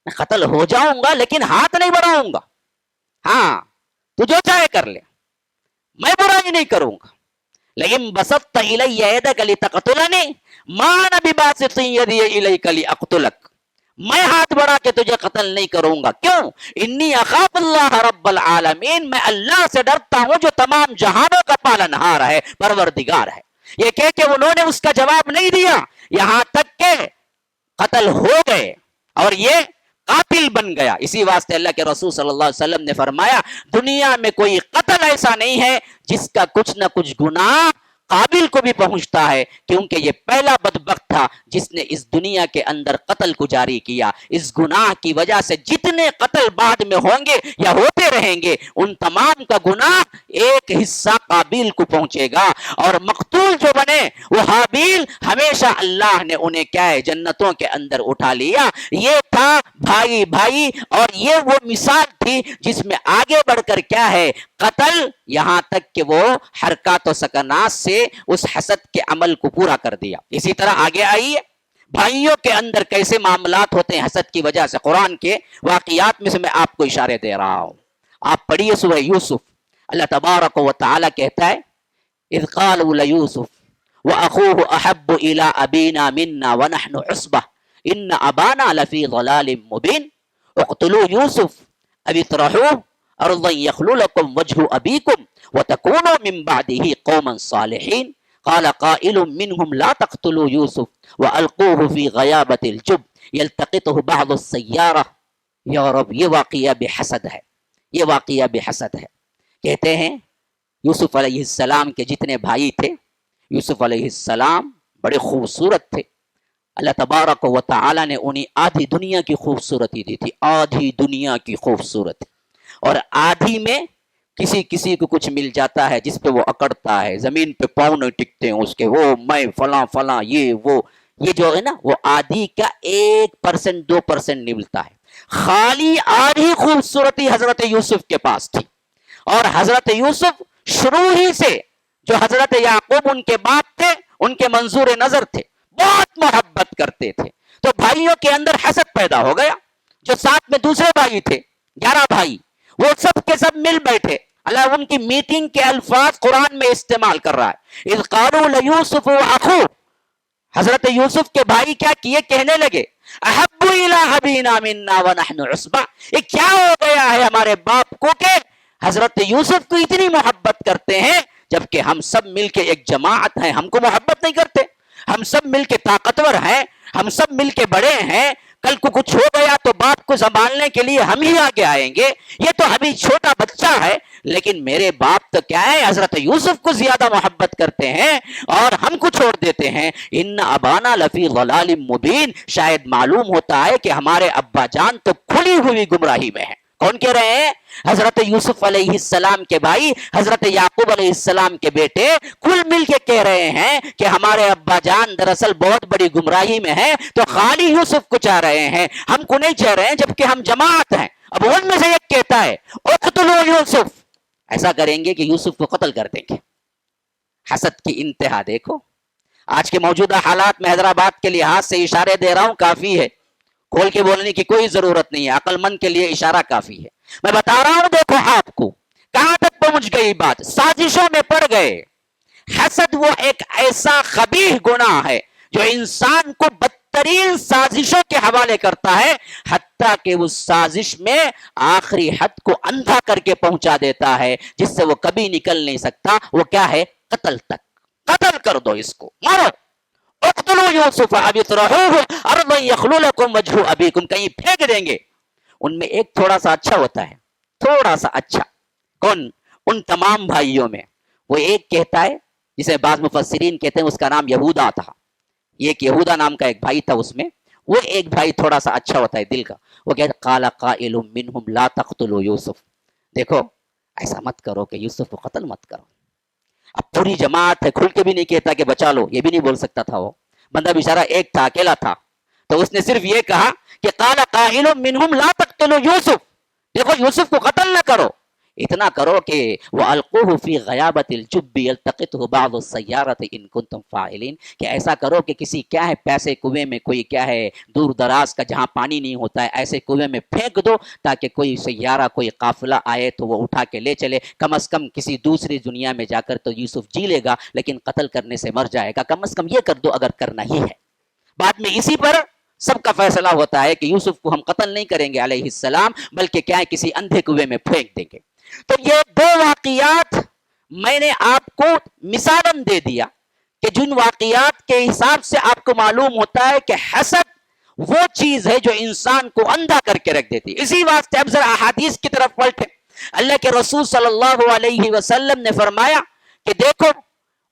میں قتل ہو جاؤں گا لیکن ہاتھ نہیں بڑھاؤں گا. ہاں تو جو چاہے کر لے، میں برائی نہیں کروں گا. لیکن بسطت الی یدک لتقتلنی ما انا بباسط یدی الیک لاقتلک، میں ہاتھ بڑھا کے تجھے قتل نہیں کروں گا. کیوں؟ انی اخاف اللہ رب العالمین، میں اللہ سے ڈرتا ہوں جو تمام جہانوں کا پالنہار ہے، پروردگار ہے. یہ کہہ کے انہوں نے اس کا جواب نہیں دیا، یہاں تک کہ قتل ہو گئے اور یہ قاتل بن گیا. اسی واسطے اللہ کے رسول صلی اللہ علیہ وسلم نے فرمایا دنیا میں کوئی قتل ایسا نہیں ہے جس کا کچھ نہ کچھ گناہ قابل کو بھی پہنچتا ہے، کیونکہ یہ پہلا بدبخت تھا جس نے اس دنیا کے اندر قتل کو جاری کیا. اس گناہ کی وجہ سے جتنے قتل بعد میں ہوں گے یا ہوتے رہیں گے، ان تمام کا گناہ ایک حصہ قابل کو پہنچے گا، اور مقتول جو بنے وہ حابیل، ہمیشہ اللہ نے انہیں کیا ہے جنتوں کے اندر اٹھا لیا. یہ تھا بھائی بھائی، اور یہ وہ مثال تھی جس میں آگے بڑھ کر کیا ہے قتل، یہاں تک کہ وہ حرکات و سکنات سے اس حسد کے عمل کو پورا کر دیا. اسی طرح آگے آئیے بھائیوں کے اندر کیسے معاملات ہوتے ہیں حسد کی وجہ سے، قرآن کے واقعات میں سے میں آپ کو اشارے دے رہا ہوں. آپ پڑھیے سورہ یوسف. اللہ تبارک و تعالی کہتا ہے اذ قالوا لیوسف واخوه احب الى ابینا منا ونحن عصبہ ان ابانا لفی ضلال مبین اقتلوا یوسف او اطرحوه ارضا یخل لکم وجه ابیکم وتکونوا من بعده قوما صالحین قال قائل منهم لا تقتلوا یوسف والقوه فی غیابۃ الجب یلتقطه بعض السیارہ. یا رب یہ واقعہ بحسد ہے، یہ واقعہ بحسد ہے. کہتے ہیں یوسف علیہ السلام کے جتنے بھائی تھے، یوسف علیہ السلام بڑے خوبصورت تھے. اللہ تبارک و تعالی نے انہیں آدھی دنیا کی خوبصورتی دی تھی، آدھی دنیا کی خوبصورتی. اور آدھی میں کسی کو کچھ مل جاتا ہے جس پہ وہ اکڑتا ہے، زمین پہ پاؤں نہیں ٹکتے ہیں اس کے، وہ میں فلاں فلاں یہ جو ہے نا، وہ آدھی کا 1% 2% نملتا ہے. خالی آدھی خوبصورتی حضرت یوسف کے پاس تھی. اور حضرت یوسف شروع ہی سے جو حضرت یعقوب ان کے باپ تھے، ان کے منظور نظر تھے، بہت محبت کرتے تھے. تو بھائیوں کے اندر حسد پیدا ہو گیا. جو ساتھ میں دوسرے بھائی تھے 11 بھائی، وہ سب کے سب مل بیٹھے. اللہ ان کی میٹنگ کے الفاظ قرآن میں استعمال کر رہا ہے. اذ قالوا لیوسف واخوہ، حضرت یوسف کے بھائی کیا کیے، کہنے لگے احب الی ابینا منا ونحن عصبہ، یہ کیا ہو گیا ہے ہمارے باپ کو کہ حضرت یوسف کو اتنی محبت کرتے ہیں جبکہ ہم سب مل کے ایک جماعت ہیں، ہم کو محبت نہیں کرتے. ہم سب مل کے طاقتور ہیں، ہم سب مل کے بڑے ہیں، کل کو کچھ ہو گیا تو باپ کو سنبھالنے کے لیے ہم ہی آگے آئیں گے. یہ تو ابھی چھوٹا بچہ ہے، لیکن میرے باپ تو کیا ہے، حضرت یوسف کو زیادہ محبت کرتے ہیں اور ہم کو چھوڑ دیتے ہیں. ان ابانا لفی ضلال مبین، شاید معلوم ہوتا ہے کہ ہمارے ابا جان تو کھلی ہوئی گمراہی میں ہیں. کون کہہ رہے ہیں؟ حضرت یوسف علیہ السلام کے بھائی، حضرت یعقوب علیہ السلام کے بیٹے کل مل کے کہہ رہے ہیں کہ ہمارے ابا جان دراصل بہت بڑی گمراہی میں ہیں. تو خالی یوسف کو چاہ رہے ہیں، ہم کو نہیں چاہ رہے ہیں، جبکہ ہم جماعت ہیں. اب ان میں سے ایک کہتا ہے اقتلوا یوسف، ایسا کریں گے کہ یوسف کو قتل کر دیں گے. حسد کی انتہا دیکھو. آج کے موجودہ حالات میں حیدرآباد کے لحاظ سے اشارے دے رہا ہوں، کافی ہے، کھول کے بولنے کی کوئی ضرورت نہیں ہے، عقل مند کے لیے اشارہ کافی ہے. میں بتا رہا ہوں، دیکھو آپ کو کہاں تک پہنچ گئی بات، سازشوں میں پڑ گئے. حسد وہ ایک ایسا قبیح گناہ ہے جو انسان کو بدترین سازشوں کے حوالے کرتا ہے، حتیٰ کہ اس سازش میں آخری حد کو اندھا کر کے پہنچا دیتا ہے جس سے وہ کبھی نکل نہیں سکتا. وہ کیا ہے؟ قتل تک. قتل کر دو، اس کو مارو. اقتلوا یوسف او اطرحوه ارضا یخل لکم وجہ ابیکم، کہیں پھینک دیں گے. ان میں ایک تھوڑا سا اچھا ہوتا ہے، تھوڑا سا اچھا. کون؟ ان تمام بھائیوں میں وہ ایک کہتا ہے جسے بعض مفسرین کہتے ہیں اس کا نام یہودا تھا. ایک یہودا نام کا ایک بھائی تھا، اس میں وہ ایک بھائی تھوڑا سا اچھا ہوتا ہے دل کا. وہ کہتا قال قائل منهم لا تقتلوا یوسف، دیکھو ایسا مت کرو کہ یوسف کو قتل مت کرو. اب پوری جماعت ہے، کھل کے بھی نہیں کہتا کہ بچا لو، یہ بھی نہیں بول سکتا تھا. وہ بندہ بیچارہ ایک تھا، اکیلا تھا، تو اس نے صرف یہ کہا کہ قال قائل منهم لا تقتلوا یوسف، دیکھو یوسف کو قتل نہ کرو. اتنا کرو کہ وَأَلْقُوهُ فِي غَيَابَةِ الْجُبِّ يَلْتَقِطْهُ بَعْضُ السَّيَّارَةِ إِن كُنتُمْ فَاعِلِينَ، کہ ایسا کرو کہ کسی کیا ہے پیسے کنویں میں، کوئی کیا ہے دور دراز کا جہاں پانی نہیں ہوتا ہے، ایسے کنویں میں پھینک دو تاکہ کوئی سیارہ، کوئی قافلہ آئے تو وہ اٹھا کے لے چلے. کم از کم کسی دوسری دنیا میں جا کر تو یوسف جی لے گا، لیکن قتل کرنے سے مر جائے گا. کم از کم یہ کر دو اگر کرنا ہی ہے. بعد میں اسی پر سب کا فیصلہ ہوتا ہے کہ یوسف کو ہم قتل نہیں کریں گے علیہ السلام، بلکہ کیا ہے کسی اندھے کنویں میں پھینک دیں گے. تو یہ دو واقعات میں نے آپ کو مثالاً دے دیا کہ جن واقعات کے حساب سے آپ کو معلوم ہوتا ہے کہ حسد وہ چیز ہے جو انسان کو اندھا کر کے رکھ دیتی. اسی واسطے اب ذرا احادیث کی طرف پلٹیں. اللہ کے رسول صلی اللہ علیہ وسلم نے فرمایا کہ دیکھو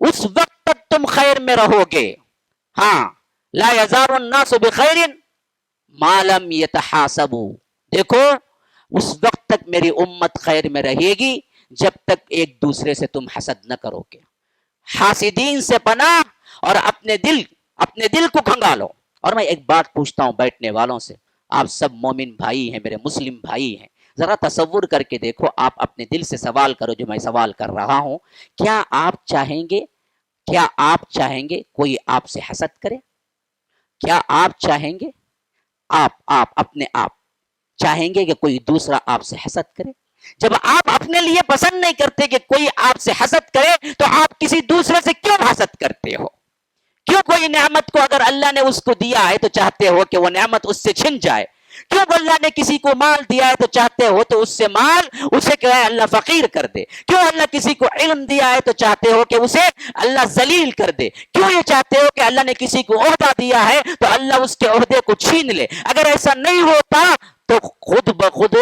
اس وقت تک تم خیر میں رہو گے، ہاں لا یزال الناس بخیر ما لم یتحاسبوا، دیکھو اس وقت تک میری امت خیر میں رہے گی جب تک ایک دوسرے سے تم حسد نہ کرو گے. حاسدین سے پناہ اور اپنے دل کو کھنگالو. اور میں ایک بات پوچھتا ہوں بیٹھنے والوں سے، آپ سب مومن بھائی ہیں، میرے مسلم بھائی ہیں، ذرا تصور کر کے دیکھو، آپ اپنے دل سے سوال کرو جو میں سوال کر رہا ہوں. کیا آپ چاہیں گے کوئی آپ سے حسد کرے؟ کیا آپ چاہیں گے، آپ اپنے آپ چاہیں گے کہ کوئی دوسرا آپ سے حسد کرے؟ جب آپ اپنے لیے پسند نہیں کرتے کہ کوئی آپ سے حسد کرے تو آپ کسی دوسرے سے کیوں حسد کرتے ہو؟ کیوں کوئی نعمت کو اگر اللہ نے اس کو دیا ہے تو چاہتے ہو کہ وہ نعمت اس سے چھن جائے؟ کیوں اللہ نے کسی کو مال دیا ہے تو چاہتے ہو تو اس سے مال اسے کہ اللہ فقیر کر دے؟ کیوں اللہ کسی کو علم دیا ہے تو چاہتے ہو کہ اسے اللہ ذلیل کر دے؟ کیوں یہ چاہتے ہو کہ اللہ نے کسی کو عہدہ دیا ہے تو اللہ اس کے عہدے کو چھین لے؟ اگر ایسا نہیں ہوتا تو خود بخود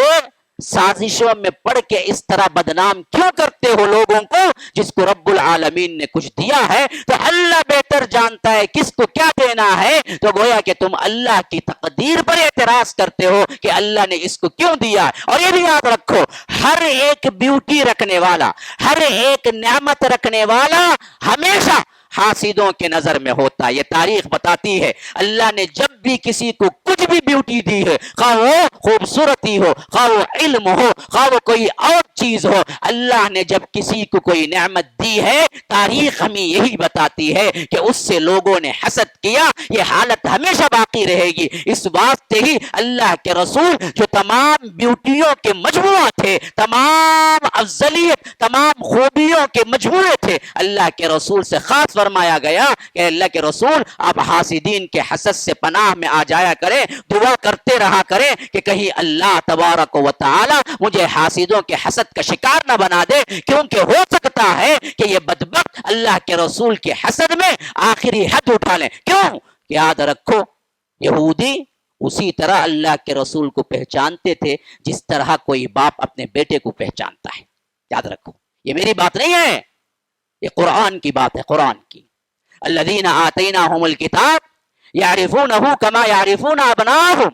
سازشوں میں پڑھ کے اس طرح بدنام کیوں کرتے ہو لوگوں کو جس کو رب العالمین نے کچھ دیا ہے تو اللہ بہتر جانتا ہے کس کو کیا دینا ہے؟ تو گویا کہ تم اللہ کی تقدیر پر اعتراض کرتے ہو کہ اللہ نے اس کو کیوں دیا۔ اور یہ بھی یاد رکھو، ہر ایک بیوٹی رکھنے والا، ہر ایک نعمت رکھنے والا ہمیشہ حاسدوں کے نظر میں ہوتا ہے۔ یہ تاریخ بتاتی ہے اللہ نے جب بھی کسی کو کچھ بھی بیوٹی دی ہے، خواہ وہ خوبصورتی ہو، خواہ وہ علم ہو، خواہ وہ کوئی اور چیز ہو، اللہ نے جب کسی کو کوئی نعمت دی ہے تاریخ ہمیں یہی بتاتی ہے کہ اس سے لوگوں نے حسد کیا، یہ حالت ہمیشہ باقی رہے گی۔ اس واسطے ہی اللہ کے رسول جو تمام بیوٹیوں کے مجموعہ تھے، تمام افضلیت، تمام خوبیوں کے مجموعے تھے، اللہ کے رسول سے خاص فرمایا گیا کہ اللہ کے رسول آپ حاسدین کے حسد سے پناہ میں آ جایا کریں، دعا کرتے رہا کریں کہ کہیں اللہ تبارک و تعالی مجھے حاسدوں کے حسد کا شکار نہ بنا دے، کیونکہ ہو سکتا ہے کہ یہ بدبخت اللہ کے رسول کے حسد میں آخری حد اٹھا لیں۔ کیوں؟ یاد رکھو، یہودی اسی طرح اللہ کے رسول کو پہچانتے تھے جس طرح کوئی باپ اپنے بیٹے کو پہچانتا ہے۔ یاد رکھو، یہ میری بات نہیں ہے، یہ قرآن کی بات ہے، قرآن کی۔ الذین آتیناہم الکتاب یعرفونہ کما یعرفون ابناءہم،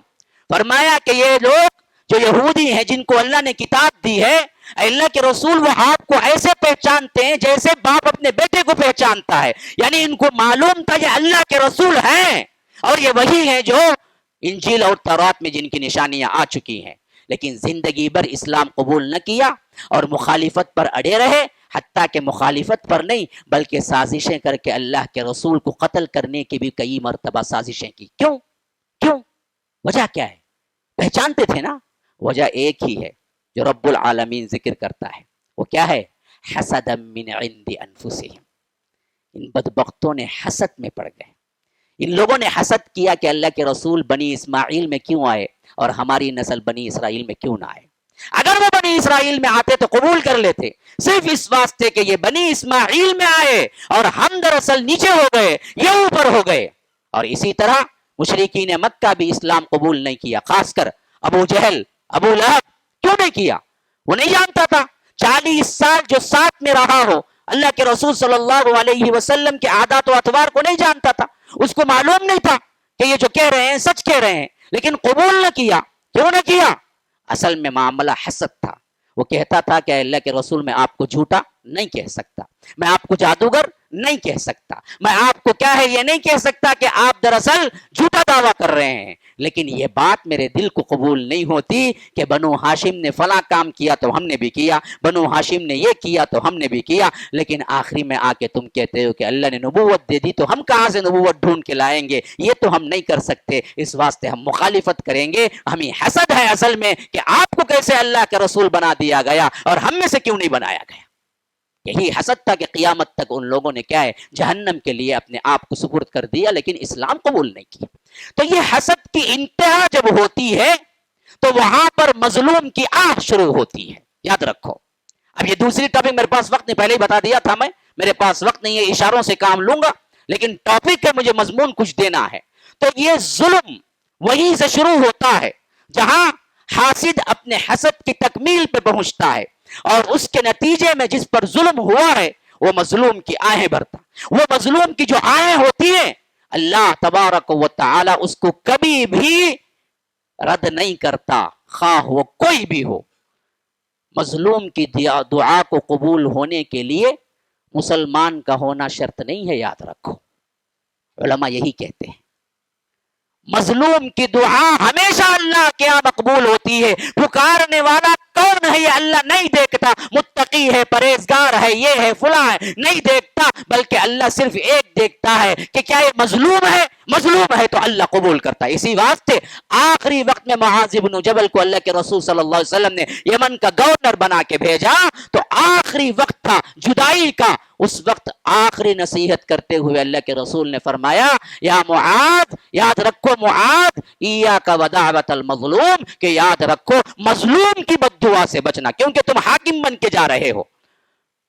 فرمایا کہ یہ لوگ جو یہودی ہیں جن کو اللہ نے کتاب دی ہے، اللہ کے رسول وہ آپ کو ایسے پہچانتے ہیں جیسے باپ اپنے بیٹے کو پہچانتا ہے۔ یعنی ان کو معلوم تھا یہ اللہ کے رسول ہیں اور یہ وہی ہیں جو انجیل اور تورات میں جن کی نشانیاں آ چکی ہیں، لیکن زندگی بھر اسلام قبول نہ کیا اور مخالفت پر اڑے رہے، حتیٰ کہ مخالفت پر نہیں بلکہ سازشیں کر کے اللہ کے رسول کو قتل کرنے کی بھی کئی مرتبہ سازشیں کی۔ کیوں؟ وجہ کیا ہے؟ پہچانتے تھے نا، وجہ ایک ہی ہے جو رب العالمین ذکر کرتا ہے، وہ کیا ہے؟ حسدا من عند انفسہم، ان بدبختوں نے حسد میں پڑ گئے، ان لوگوں نے حسد کیا کہ اللہ کے رسول بنی اسماعیل میں کیوں آئے اور ہماری نسل بنی اسرائیل میں کیوں نہ آئے؟ اگر وہ بنی اسرائیل میں آتے تو قبول کر لیتے، صرف اس واسطے کہ یہ بنی اسماعیل میں آئے اور ہم دراصل نیچے ہو گئے، یہ اوپر ہو گئے۔ اور اسی طرح مشرکین مکہ بھی اسلام قبول نہیں کیا، خاص کر ابو جہل، ابو لہب۔ کیوں نہیں کیا؟ وہ نہیں جانتا تھا 40 سال جو ساتھ میں رہا ہو، اللہ کے رسول صلی اللہ علیہ وسلم کے عادات و اطوار کو نہیں جانتا تھا، اس کو معلوم نہیں تھا کہ یہ جو کہہ رہے ہیں سچ کہہ رہے ہیں، لیکن قبول نہ کیا۔ کیوں نہ کیا؟ اصل میں معاملہ حسد تھا۔ وہ کہتا تھا کہ اللہ کے رسول میں آپ کو جھوٹا نہیں کہہ سکتا، میں آپ کو جادوگر نہیں کہہ سکتا، میں آپ کو کیا ہے یہ نہیں کہہ سکتا کہ آپ دراصل جھوٹا دعویٰ کر رہے ہیں، لیکن یہ بات میرے دل کو قبول نہیں ہوتی کہ بنو ہاشم نے فلاں کام کیا تو ہم نے بھی کیا، بنو ہاشم نے یہ کیا تو ہم نے بھی کیا، لیکن آخری میں آ کے تم کہتے ہو کہ اللہ نے نبوت دے دی تو ہم کہاں سے نبوت ڈھونڈ کے لائیں گے؟ یہ تو ہم نہیں کر سکتے، اس واسطے ہم مخالفت کریں گے۔ ہمیں حسد ہے اصل میں کہ آپ کو کیسے اللہ کے رسول بنا دیا گیا اور ہم میں سے کیوں نہیں بنایا گیا۔ یہی حسد تھا کہ قیامت تک ان لوگوں نے کیا ہے؟ جہنم کے لیے اپنے آپ کو سپرد کر دیا، لیکن اسلام قبول نہیں کیا۔ تو یہ حسد کی انتہا جب ہوتی ہے تو وہاں پر مظلوم کی آہ شروع ہوتی ہے۔ یاد رکھو، اب یہ دوسری ٹاپک میرے پاس وقت نہیں، پہلے ہی بتا دیا تھا میں، میرے پاس وقت نہیں ہے، اشاروں سے کام لوں گا، لیکن ٹاپک ہے مجھے مضمون کچھ دینا ہے۔ تو یہ ظلم وہیں سے شروع ہوتا ہے جہاں حاسد اپنے حسد کی تکمیل پہ پہنچتا ہے، اور اس کے نتیجے میں جس پر ظلم ہوا ہے وہ مظلوم کی آہیں بھرتا، وہ مظلوم کی جو آہیں ہوتی ہیں اللہ تبارک و تعالی اس کو کبھی بھی رد نہیں کرتا، خواہ وہ کوئی بھی ہو۔ مظلوم کی دعا کو قبول ہونے کے لیے مسلمان کا ہونا شرط نہیں ہے، یاد رکھو، علماء یہی کہتے ہیں۔ مظلوم کی دعا ہمیشہ اللہ کے یہاں مقبول ہوتی ہے۔ پکارنے والا کون ہے یہ اللہ نہیں دیکھتا، متقی ہے، پرہیزگار ہے، یہ ہے، فلاں ہے، نہیں دیکھتا، بلکہ اللہ صرف ایک دیکھتا ہے کہ کیا یہ مظلوم ہے، مظلوم ہے تو اللہ قبول کرتا ہے. اسی واسطے آخری وقت میں معاذ بن جبل کو اللہ کے رسول صلی اللہ علیہ وسلم نے یمن کا گورنر بنا کے بھیجا تو آخری وقت تھا جدائی کا. اس وقت آخری نصیحت کرتے ہوئے اللہ کے رسول نے فرمایا یا معاذ، یاد رکھو معاذ، ایاک ودعوۃ المظلوم، کہ یاد رکھو مظلوم کی بد دعا سے بچنا، کیونکہ تم حاکم بن کے جا رہے ہو،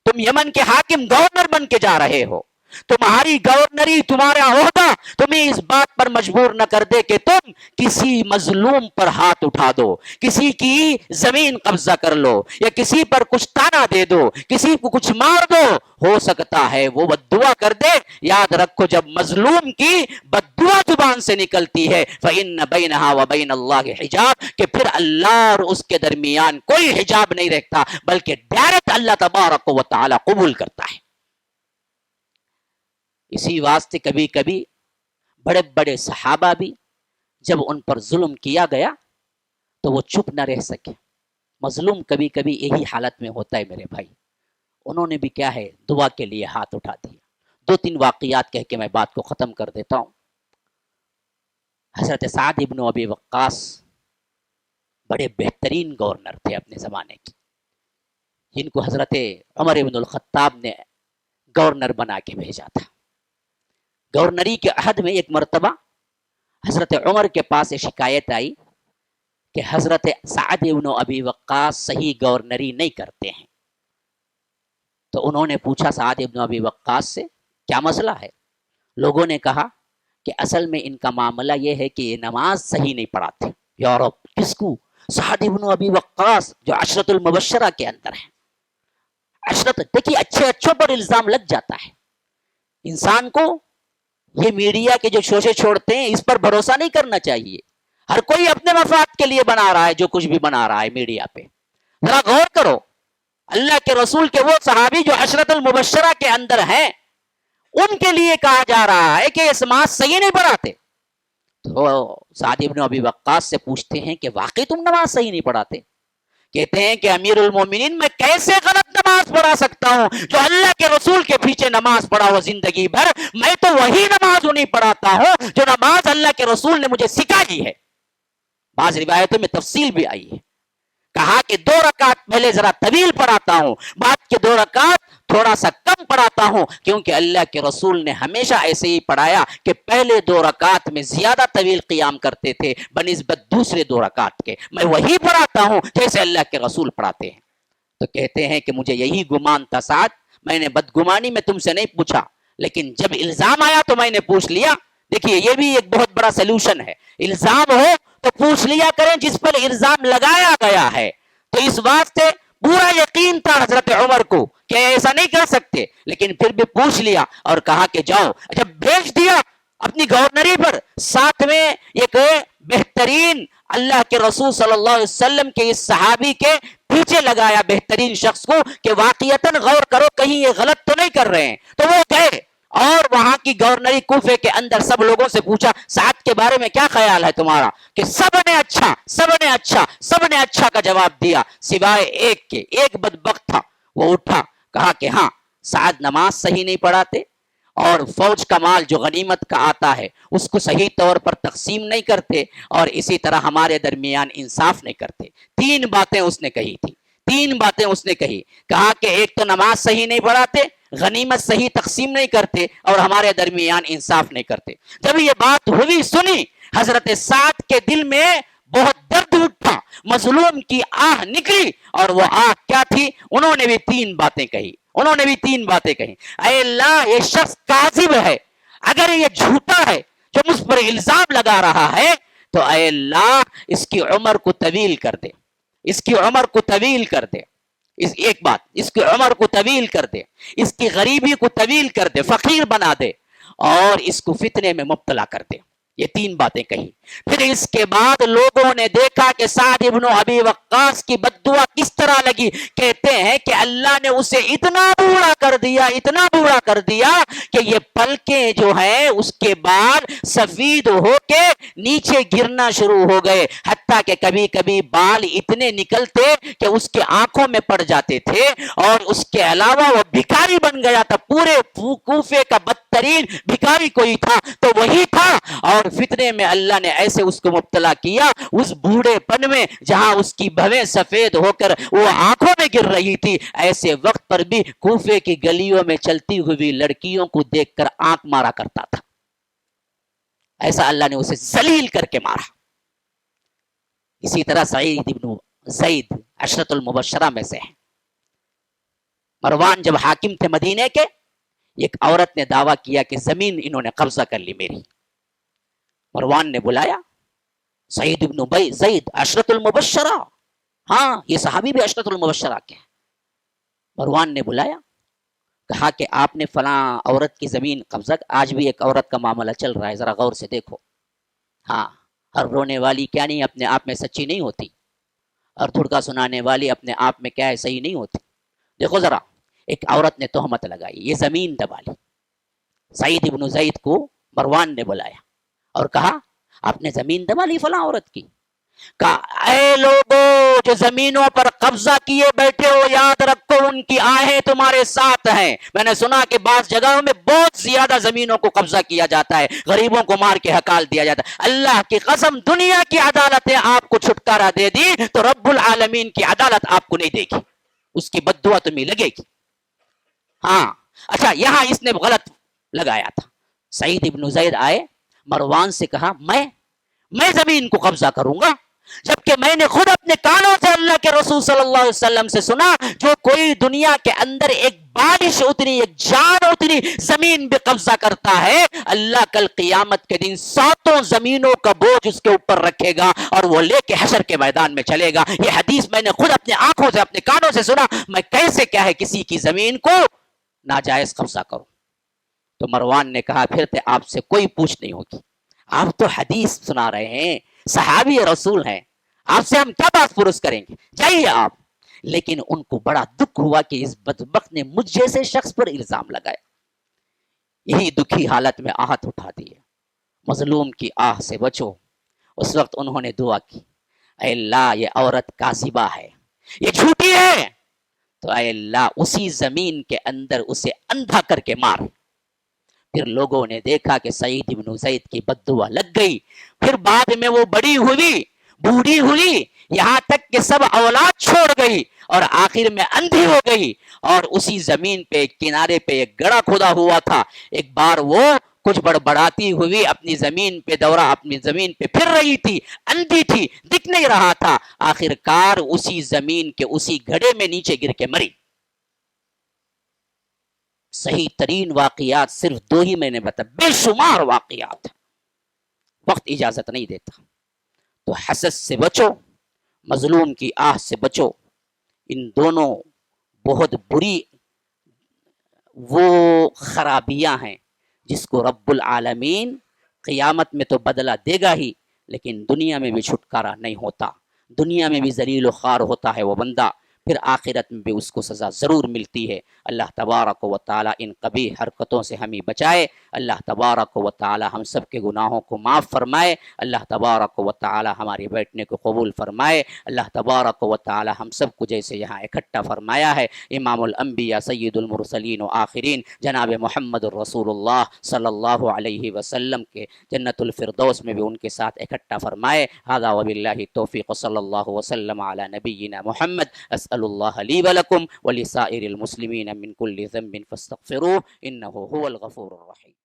تم یمن کے حاکم گورنر بن کے جا رہے ہو. تمہاری گورنری، تمہارا عہدہ تمہیں اس بات پر مجبور نہ کر دے کہ تم کسی مظلوم پر ہاتھ اٹھا دو، کسی کی زمین قبضہ کر لو، یا کسی پر کچھ تانا دے دو، کسی کو کچھ مار دو. ہو سکتا ہے وہ بددعا کر دے. یاد رکھو جب مظلوم کی بددعا زبان سے نکلتی ہے فَإِنَّ بَيْنَهَا وَبَيْنَ اللَّهِ حجاب، کہ پھر اللہ اور اس کے درمیان کوئی حجاب نہیں رکھتا، بلکہ ڈائریکٹ اللہ تبارک و تعالی قبول کرتا ہے. اسی واسطے کبھی کبھی بڑے بڑے صحابہ بھی جب ان پر ظلم کیا گیا تو وہ چپ نہ رہ سکے. مظلوم کبھی کبھی یہی حالت میں ہوتا ہے میرے بھائی. انہوں نے بھی کیا ہے دعا کے لیے ہاتھ اٹھا دیا. 2-3 واقعات کہہ کے میں بات کو ختم کر دیتا ہوں. حضرت سعد ابن ابی وقاص بڑے بہترین گورنر تھے اپنے زمانے کے، جن کو حضرت عمر ابن الخطاب نے گورنر بنا کے بھیجا تھا. گورنری کے عہد میں ایک مرتبہ حضرت عمر کے پاس شکایت آئی کہ حضرت سعد ابن ابی وقاص صحیح گورنری نہیں کرتے ہیں. تو انہوں نے پوچھا سعد ابن ابی وقاص سے کیا مسئلہ ہے؟ لوگوں نے کہا کہ اصل میں ان کا معاملہ یہ ہے کہ یہ نماز صحیح نہیں پڑھاتے. یا رب، کس کو؟ سعد ابن ابی وقاص جو عشرۃ المبشرہ کے اندر ہیں. عشرت، دیکھیے اچھے اچھوں پر الزام لگ جاتا ہے. انسان کو یہ میڈیا کے جو شوشے چھوڑتے ہیں اس پر بھروسہ نہیں کرنا چاہیے. ہر کوئی اپنے مفاد کے لیے بنا رہا ہے جو کچھ بھی بنا رہا ہے میڈیا پہ. ذرا غور کرو، اللہ کے رسول کے وہ صحابی جو عشرۃ المبشرہ کے اندر ہیں ان کے لیے کہا جا رہا ہے کہ یہ نماز صحیح نہیں پڑھاتے. تو سعد ابن ابی وقاص سے پوچھتے ہیں کہ واقعی تم نماز صحیح نہیں پڑھاتے؟ کہتے ہیں کہ امیر المومنین میں کیسے غلط نماز پڑھا سکتا ہوں؟ جو اللہ کے رسول کے پیچھے نماز پڑھا ہو زندگی بھر، میں تو وہی نماز انہیں پڑھاتا ہوں جو نماز اللہ کے رسول نے مجھے سکھائی ہے. بعض روایتوں میں تفصیل بھی آئی ہے، کہا کہ 2 رکعت پہلے ذرا طویل پڑھاتا ہوں، بعد کے 2 رکعت تھوڑا سا کم پڑھاتا ہوں، کیونکہ اللہ کے رسول نے ہمیشہ ایسے ہی پڑھایا کہ پہلے 2 رکعت میں زیادہ طویل قیام کرتے تھے بنسبت دوسرے 2 رکعت کے. میں وہی پڑھاتا ہوں جیسے اللہ کے رسول پڑھاتے ہیں. تو کہتے ہیں کہ مجھے یہی گمان تھا سعد، میں نے بدگمانی میں تم سے نہیں پوچھا، لیکن جب الزام آیا تو میں نے پوچھ لیا. دیکھیے یہ بھی ایک بہت بڑا سلوشن ہے. الزام ہو تو پوچھ لیا کریں جس پر الزام لگایا گیا ہے. تو اس واسطے پورا یقین تھا حضرت عمر کو کہ ایسا نہیں کر سکتے، لیکن پھر بھی پوچھ لیا اور کہا کہ جاؤ. جب بھیج دیا اپنی گورنری پر، ساتھ میں ایک بہترین اللہ کے رسول صلی اللہ علیہ وسلم کے اس صحابی کے پیچھے لگایا بہترین شخص کو کہ واقعتاً غور کرو کہیں یہ غلط تو نہیں کر رہے ہیں. تو وہ گئے اور وہاں کی گورنری کوفے کے اندر سب لوگوں سے پوچھا سعد کے بارے میں کیا خیال ہے تمہارا؟ کہ سب نے اچھا کا جواب دیا سوائے ایک کے. ایک بدبخت تھا، وہ اٹھا کہا کہ ہاں سعد نماز صحیح نہیں پڑھاتے اور فوج کا مال جو غنیمت کا آتا ہے اس کو صحیح طور پر تقسیم نہیں کرتے، اور اسی طرح ہمارے درمیان انصاف نہیں کرتے. 3 باتیں اس نے کہی تھی. 3 باتیں اس نے کہی. کہا کہ ایک تو نماز صحیح نہیں پڑھاتے، غنیمت صحیح تقسیم نہیں کرتے، اور ہمارے درمیان انصاف نہیں کرتے. جب یہ بات ہوئی سنی حضرت سعد کے دل میں بہت درد اٹھا، مظلوم کی آہ نکلی، اور وہ آہ کیا تھی؟ انہوں نے بھی 3 باتیں کہی. اے اللہ یہ شخص کاذب ہے، اگر یہ جھوٹا ہے جو مجھ پر الزام لگا رہا ہے تو اے اللہ اس کی عمر کو طویل کر دے، اس کی عمر کو طویل کر دے. ایک بات، اس کی عمر کو طویل کر دے، اس کی غریبی کو طویل کر دے، فقیر بنا دے، اور اس کو فتنے میں مبتلا کر دے. یہ تین باتیں کہی. پھر اس کے بعد لوگوں نے دیکھا کہ سعد ابن ابی وقاص کی بد دعا کس طرح لگی. کہتے ہیں کہ اللہ نے اسے اتنا بوڑھا کر دیا، اتنا بوڑھا کر دیا کہ یہ پلکیں جو ہیں اس کے بعد سفید ہو کے نیچے گرنا شروع ہو گئے، حتیٰ کہ کبھی کبھی بال اتنے نکلتے کہ اس کے آنکھوں میں پڑ جاتے تھے. اور اس کے علاوہ وہ بھکاری بن گیا تھا. پورے کوفے کا بدترین بھکاری کوئی تھا تو وہی تھا. اور فتنے میں اللہ نے ایسے اس کو مبتلا کیا اس بوڑھے پن میں جہاں اس کی بھویں سفید ہو کر وہ آنکھوں میں گر رہی تھی. ایسے وقت پر بھی کوفے کی گلیوں میں چلتی ہوئی لڑکیوں کو دیکھ کر آنکھ مارا کرتا تھا. ایسا اللہ نے اسے ذلیل کر کے مارا. اسی طرح سعید ابن زید عشرۃ المبشرہ میں سے ہے. مروان جب حاکم تھے مدینے کے، ایک عورت نے دعویٰ کیا کہ زمین انہوں نے قبضہ کر لی میری. مروان نے بلایا سعید ابن زید عشرۃ المبشرہ، ہاں یہ صحابی بھی عشرۃ المبشرہ کے. مروان نے بلایا، کہا کہ آپ نے فلاں عورت کی زمین قبضہ. آج بھی ایک عورت کا معاملہ چل رہا ہے، ذرا غور سے دیکھو. ہاں، ہر رونے والی کیا نہیں اپنے آپ میں سچی نہیں ہوتی، اور دھڑکا سنانے والی اپنے آپ میں کیا ہے صحیح نہیں ہوتی. دیکھو ذرا، ایک عورت نے تہمت لگائی، یہ زمین دبا لی. سعید ابن زید کو مروان نے بلایا اور کہا آپ نے زمین دبا لی فلاں عورت کی. کہا اے لوگوں جو زمینوں پر قبضہ کیے بیٹھے ہو، یاد رکھو ان کی آہیں تمہارے ساتھ ہیں. میں نے سنا کہ بعض جگہوں میں بہت زیادہ زمینوں کو قبضہ کیا جاتا ہے، غریبوں کو مار کے ہکال دیا جاتا ہے. اللہ کی قسم دنیا کی عدالتیں آپ کو چھٹکارا دے دی تو رب العالمین کی عدالت آپ کو نہیں دے گی، اس کی بد دعا تمہیں لگے گی. ہاں اچھا، یہاں اس نے غلط لگایا تھا. سعید ابن زید آئے، مروان سے کہا میں زمین کو قبضہ کروں گا، جبکہ میں نے خود اپنے کانوں سے اللہ کے رسول صلی اللہ علیہ وسلم سے سنا جو کوئی دنیا کے اندر ایک بارش اتنی، ایک جان اتنی زمین بھی قبضہ کرتا ہے، اللہ کل قیامت کے دن 7 زمینوں کا بوجھ اس کے اوپر رکھے گا اور وہ لے کے حشر کے میدان میں چلے گا. یہ حدیث میں نے خود اپنے آنکھوں سے، اپنے کانوں سے سنا. میں کیسے کیا ہے کسی کی زمین کو ناجائز قبضہ کروں؟ تو مروان نے کہا پھر تے آپ سے کوئی پوچھ نہیں ہوگی، آپ تو حدیث سنا رہے ہیں، صحابی رسول ہیں، آپ سے ہم کیا بات پرس کریں گے، جائیے آپ. لیکن ان کو بڑا دکھ ہوا کہ اس بدبخت نے مجھ جیسے شخص پر الزام لگایا. یہی دکھی حالت میں آہت اٹھا دی ہے، مظلوم کی آہ سے بچو. اس وقت انہوں نے دعا کی، اے اللہ یہ عورت کاذبہ ہے، یہ جھوٹی ہے، تو اے اللہ اسی زمین کے اندر اسے اندھا کر کے مار. پھر لوگوں نے دیکھا کہ سعید ابن زید کی بد دعا لگ گئی. پھر بعد میں وہ بڑی ہوئی، بوڑھی ہوئی، یہاں تک کہ سب اولاد چھوڑ گئی اور آخر میں اندھی ہو گئی. اور اسی زمین پہ کنارے پہ ایک گڑھا کھودا ہوا تھا. ایک بار وہ کچھ بڑبڑاتی ہوئی اپنی زمین پہ دورہ، اپنی زمین پہ پھر رہی تھی، اندھی تھی، دکھ نہیں رہا تھا. آخر کار اسی زمین کے اسی گڑھے میں نیچے گر کے مری. صحیح ترین واقعات صرف 2 ہی میں نے بتایا، بے شمار واقعات، وقت اجازت نہیں دیتا. تو حسد سے بچو، مظلوم کی آہ سے بچو. ان دونوں بہت بری وہ خرابیاں ہیں جس کو رب العالمین قیامت میں تو بدلہ دے گا ہی، لیکن دنیا میں بھی چھٹکارا نہیں ہوتا. دنیا میں بھی ذلیل و خوار ہوتا ہے وہ بندہ، پھر آخرت میں بھی اس کو سزا ضرور ملتی ہے. اللہ تبارک و تعالی ان قبیح حرکتوں سے ہمیں بچائے. اللہ تبارک و تعالی ہم سب کے گناہوں کو معاف فرمائے. اللہ تبارک و تعالی ہمارے بیٹھنے کو قبول فرمائے. اللہ تبارک و تعالی ہم سب کو جیسے یہاں اکٹھا فرمایا ہے، امام الانبیاء سید المرسلین و آخرین جناب محمد الرسول اللہ صلی اللہ علیہ وسلم کے جنت الفردوس میں بھی ان کے ساتھ اکٹھا فرمائے. ھذا وباللہ التوفیق، صلی اللہ وسلم علی نبینا محمد. اسأل اللہ لی ولکم ولسائر المسلمین من کل ذنب فاستغفروه انه هو الغفور الرحیم.